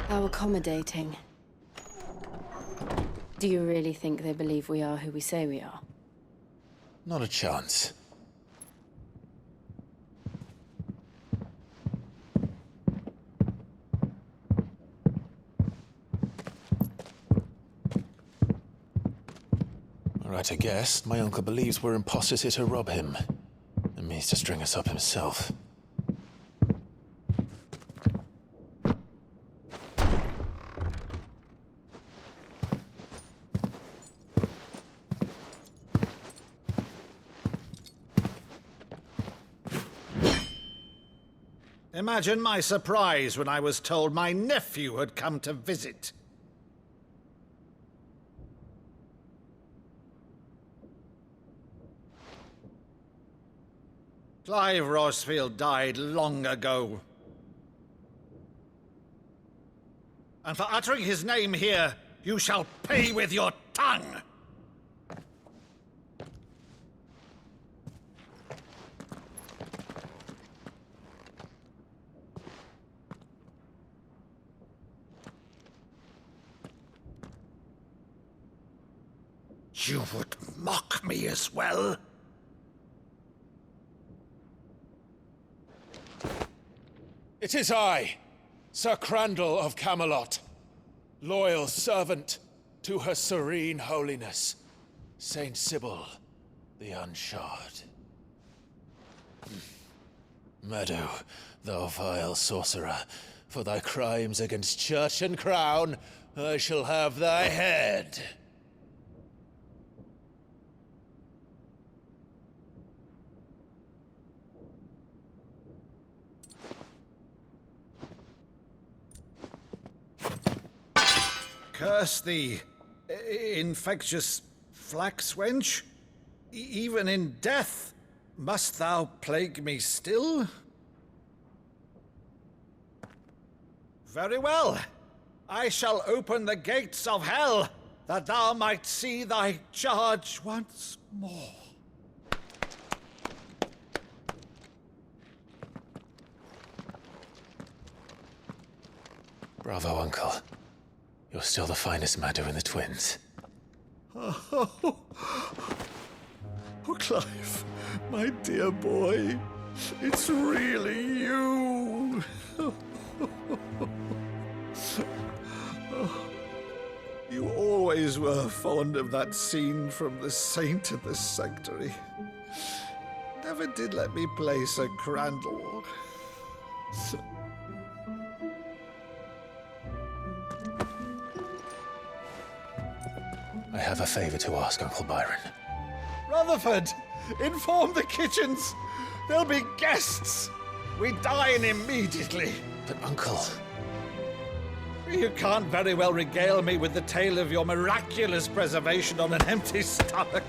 How accommodating. Do you really think they believe we are who we say we are? Not a chance. Right, I guess. My uncle believes we're imposters here to rob him. And means to string us up himself. Imagine my surprise when I was told my nephew had come to visit. Clive Rosefield died long ago. And for uttering his name here, you shall pay with your tongue! You would mock me as well? It is I, Sir Crandall of Camelot, loyal servant to Her Serene Holiness, Saint Sybil the Unshod. Meadow, thou vile sorcerer, for thy crimes against church and crown, I shall have thy head. Curse thee, infectious flax wench. Even in death, must thou plague me still? Very well. I shall open the gates of hell, that thou might see thy charge once more. Bravo, Uncle. You're still the finest Meadow in the twins. Oh, Clive, my dear boy, it's really you. You always were fond of that scene from The Saint in the Sanctuary. Never did let me play Sir Crandall. I have a favor to ask, Uncle Byron. Rutherford, inform the kitchens. There'll be guests. We dine immediately. But, Uncle... You can't very well regale me with the tale of your miraculous preservation on an empty stomach.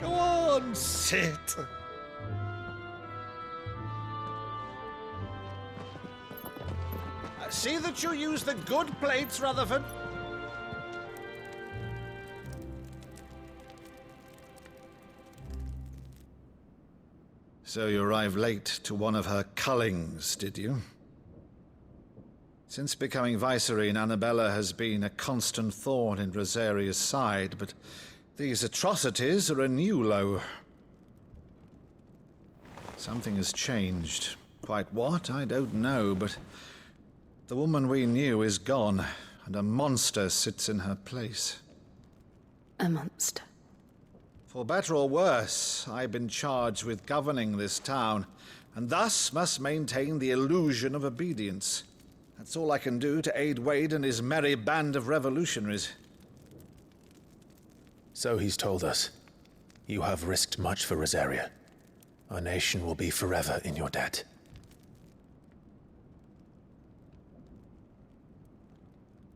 Go on, sit. See that you use the good plates, Rutherford. So you arrived late to one of her cullings, did you? Since becoming Vicereine, Annabella has been a constant thorn in Rosaria's side, but these atrocities are a new low. Something has changed. Quite what, I don't know, but the woman we knew is gone, and a monster sits in her place. A monster. For better or worse, I've been charged with governing this town, and thus must maintain the illusion of obedience. That's all I can do to aid Wade and his merry band of revolutionaries. So he's told us. You have risked much for Rosaria. Our nation will be forever in your debt.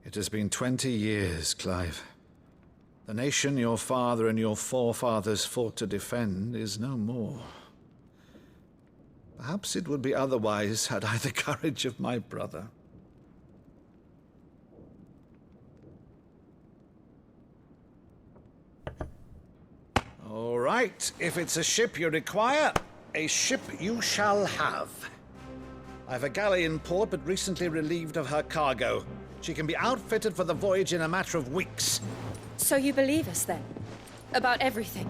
It has been 20 years, Clive. The nation your father and your forefathers fought to defend is no more. Perhaps it would be otherwise had I the courage of my brother. All right, if it's a ship you require, a ship you shall have. I've a galley in port, but recently relieved of her cargo. She can be outfitted for the voyage in a matter of weeks. So you believe us then? About everything?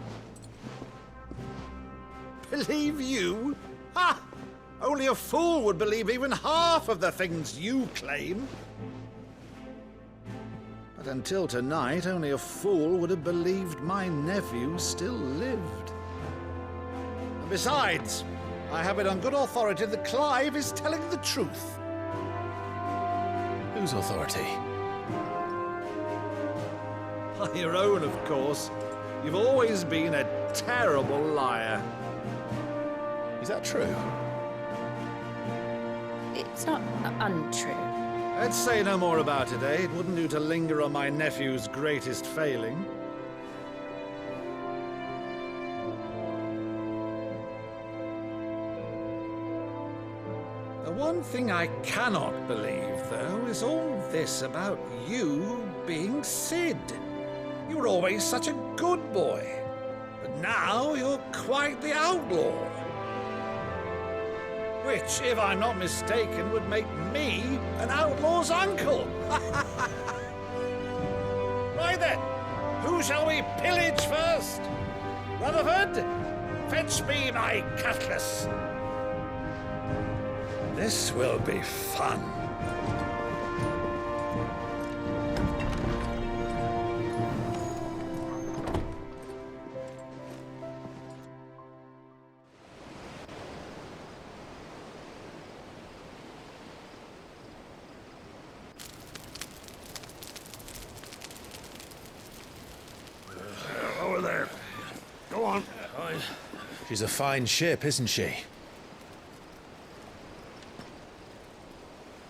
Believe you? Ha! Only a fool would believe even half of the things you claim. But until tonight, only a fool would have believed my nephew still lived. And besides, I have it on good authority that Clive is telling the truth. Whose authority? Your own, of course. You've always been a terrible liar. Is that true? It's not untrue. Let's say no more about it, eh? It wouldn't do to linger on my nephew's greatest failing. The one thing I cannot believe, though, is all this about you being Sid. You were always such a good boy, but now you're quite the outlaw. Which, if I'm not mistaken, would make me an outlaw's uncle. Right then, who shall we pillage first? Rutherford, fetch me my cutlass. This will be fun. Over there. Go on. She's a fine ship, isn't she?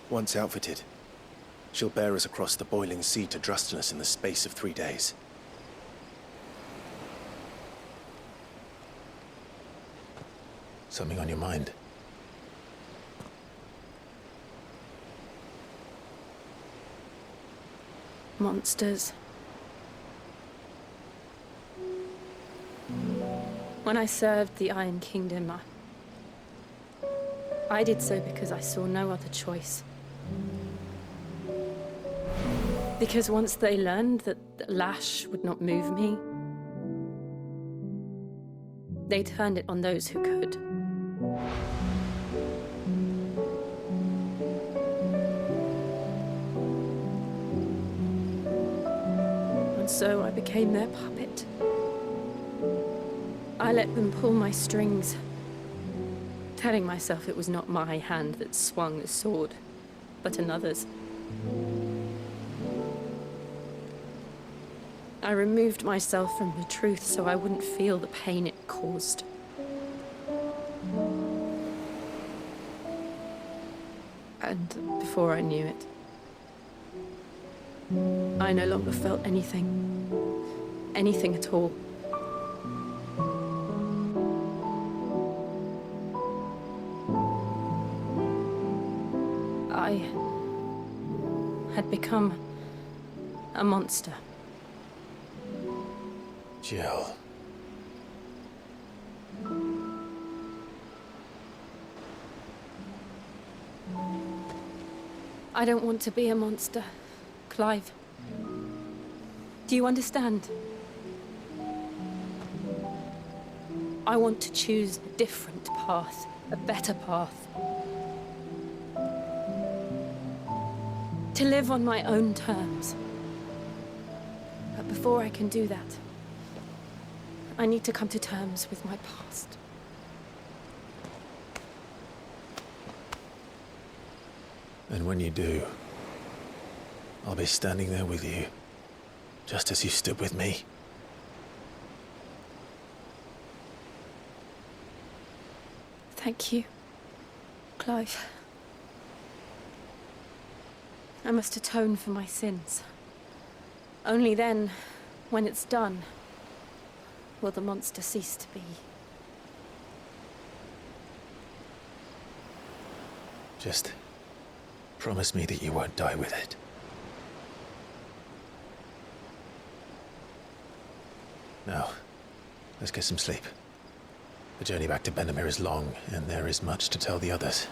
Once outfitted, she'll bear us across the boiling sea to Drustinus in the space of 3 days. Something on your mind? Monsters. When I served the Iron Kingdom, I did so because I saw no other choice. Because once they learned that the lash would not move me, they turned it on those who could. And so I became their puppet. I let them pull my strings, telling myself it was not my hand that swung the sword, but another's. I removed myself from the truth so I wouldn't feel the pain it caused. And before I knew it, I no longer felt anything. Anything at all. I had become a monster. Jill. I don't want to be a monster, Clive. Do you understand? I want to choose a different path, a better path. To live on my own terms. But before I can do that, I need to come to terms with my past. And when you do, I'll be standing there with you, just as you stood with me. Thank you, Clive. I must atone for my sins. Only then, when it's done, will the monster cease to be. Just promise me that you won't die with it. Now, let's get some sleep. The journey back to Benamir is long, and there is much to tell the others.